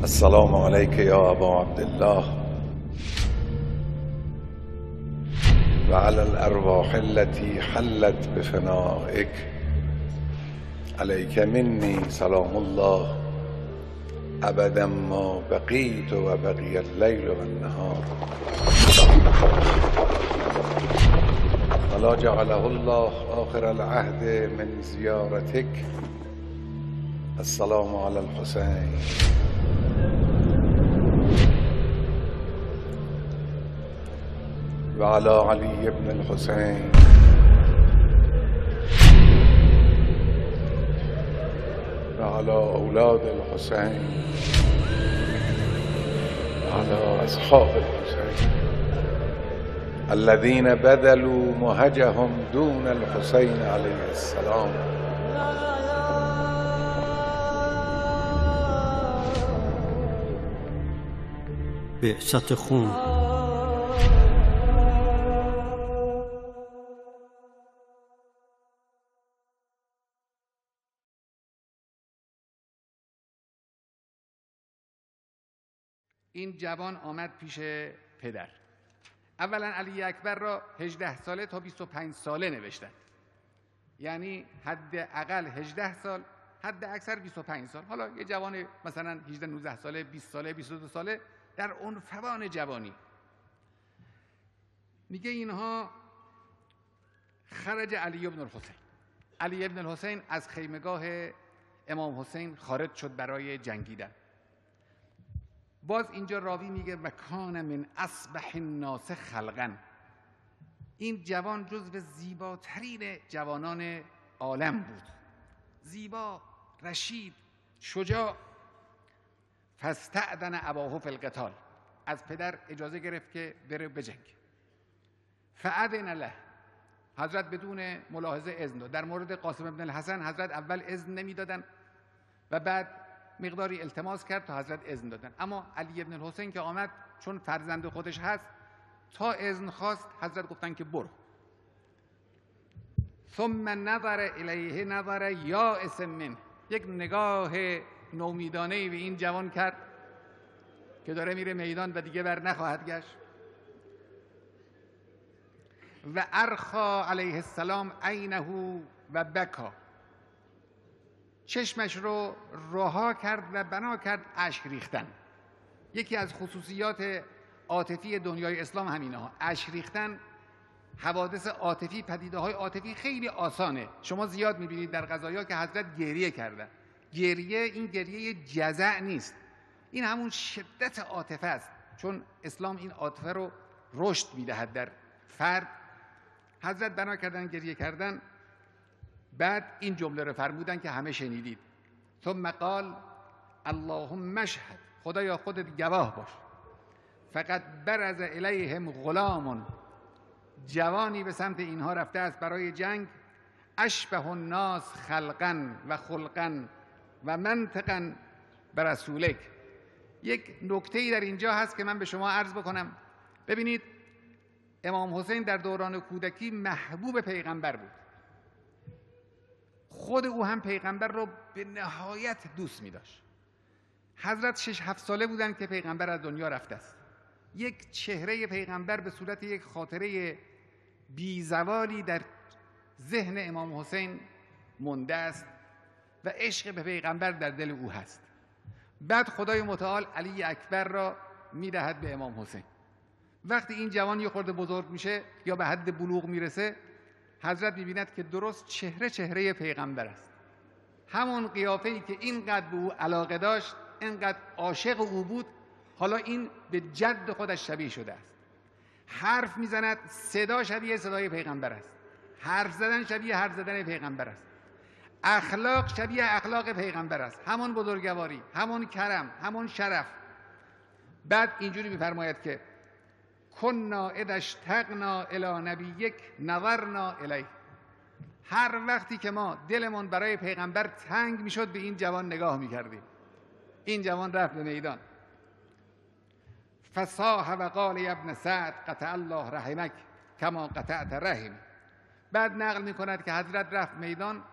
السلام عليك يا أبا عبد الله وعلى الأرواح التي حلت بفنائك عليك مني سلام الله أبدا ما بقيت وبقي الليل والنهار ولا جعله الله آخر العهد من زيارتك. السلام على الحسين وعلى علي بن الحسين وعلى أولاد الحسين وعلى أصحاب الحسين الذين بذلوا مهجهم دون الحسين عليه السلام. بعثت خون. این جوان آمد پیش پدر. اولا علی اکبر را 18 ساله تا 25 ساله نوشتن، یعنی حداقل 18 سال، حد اکثر 25 سال. حالا یه جوان مثلا 18 19 ساله، 20 ساله، 22 ساله در عنفوان جوانی. میگه اینها خرج علی بن الحسین. علی بن الحسین از خیمگاه امام حسین خارج شد برای جنگیدن. باز اینجا راوی میگه و کان من اصبح الناس خلقا. این جوان جزو زیباترین جوانان عالم بود، زیبا، رشید، شجاع. فاستأذن اباه فی القتال. از پدر اجازه گرفت که بره بجنگ. فاذن له. حضرت بدون ملاحظه اذن داد. در مورد قاسم ابن الحسن حضرت اول اذن نمیدادن و بعد مقداری التماس کرد تا حضرت اذن دادن. اما علی ابن الحسین که آمد، چون فرزند خودش هست، تا اذن خواست حضرت گفتن که برو. ثم نظر الیه نظر یائس منه. یک نگاه نومیدانه‌ای به این جوان کرد که داره میره میدان و دیگه بر نخواهد گشت. و ارخا علیه السلام عینه و بکا. چشمش رو رها کرد و بنا کرد اشک ریختن. یکی از خصوصیات عاطفی دنیای اسلام همینه ها. اشک ریختن، حوادث عاطفی، پدیده های عاطفی خیلی آسانه. شما زیاد میبینید در قضایا که حضرت گریه کردن. گریه، این گریه جزع نیست، این همون شدت عاطفه است، چون اسلام این عاطفه رو رشد میدهد در فرد. حضرت بنا کردن گریه کردن. بعد این جمله رو فرمودن که همه شنیدید. ثم قال اللهم اشهد. خدایا خودت گواه باش. فقط برز الیهم غلام. جوانی به سمت اینها رفته است برای جنگ. اشبه الناس خلقا و خلقا و منطقا برسولک. یک نکته‌ای در اینجا هست که من به شما عرض بکنم. ببینید، امام حسین در دوران کودکی محبوب پیغمبر بود. خود او هم پیغمبر رو به نهایت دوست می داشت. حضرت 6-7 ساله بودن که پیغمبر از دنیا رفته است. یک چهره پیغمبر به صورت یک خاطره بیزوالی در ذهن امام حسین مونده است و عشق به پیغمبر در دل او هست. بعد خدای متعال علی اکبر را می دهد به امام حسین. وقتی این جوان یه خورده بزرگ میشه یا به حد بلوغ میرسه، حضرت می‌بیند که درست چهره پیغمبر است. همون قیافه‌ای که اینقدر به او علاقه داشت، اینقدر عاشق او بود، حالا این به جد خودش شبیه شده است. حرف میزند، صدا شبیه صدای پیغمبر است. حرف زدن شبیه حرف زدن پیغمبر است. اخلاق شبیه اخلاق پیغمبر است. همون بزرگواری، همون کرم، همون شرف. بعد اینجوری می‌فرماید که کنا اذا اشتقنا الی نبیک نظرنا الیه. هر وقتی که ما دلمون برای پیغمبر تنگ میشد به این جوان نگاه میکردیم. این جوان رفت به میدان. فصاح و قال یا ابن سعد قطع الله رحمک کما قطعت رحم. بعد نقل میکند که حضرت رفت میدان،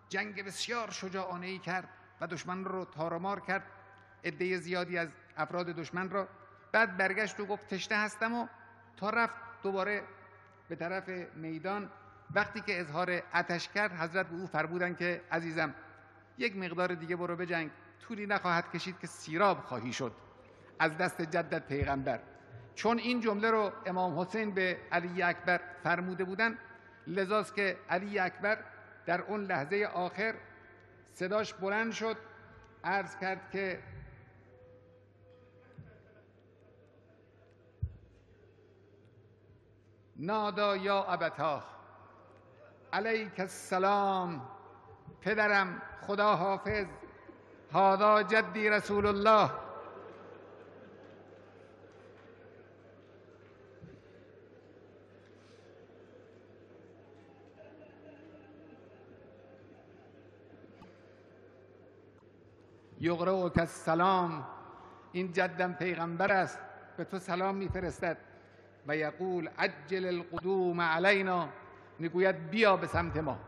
جنگ بسیار شجاعانه‌ای کرد و دشمن رو تار و مار کرد. عده زیادی از افراد دشمن را. بعد برگشت و گفت تشنه هستم و تا رفت دوباره به طرف میدان. وقتی که اظهار آتش کرد حضرت به او فرمودند که عزیزم یک مقدار دیگه برو بجنگ، طولی نخواهد کشید که سیراب خواهی شد از دست جدت پیغمبر. چون این جمله رو امام حسین به علی اکبر فرموده بودند، لذاست که علی اکبر در اون لحظه آخر صداش بلند شد، عرض کرد که نادا یا ابتاه علیک السلام، پدرم خدا حافظ، هادا جدی رسول الله. یقرؤک السلام، این جدم پیغمبر است، به تو سلام میفرستد. و یقول عجل القدوم علینا، میگوید بیا به سمت ما.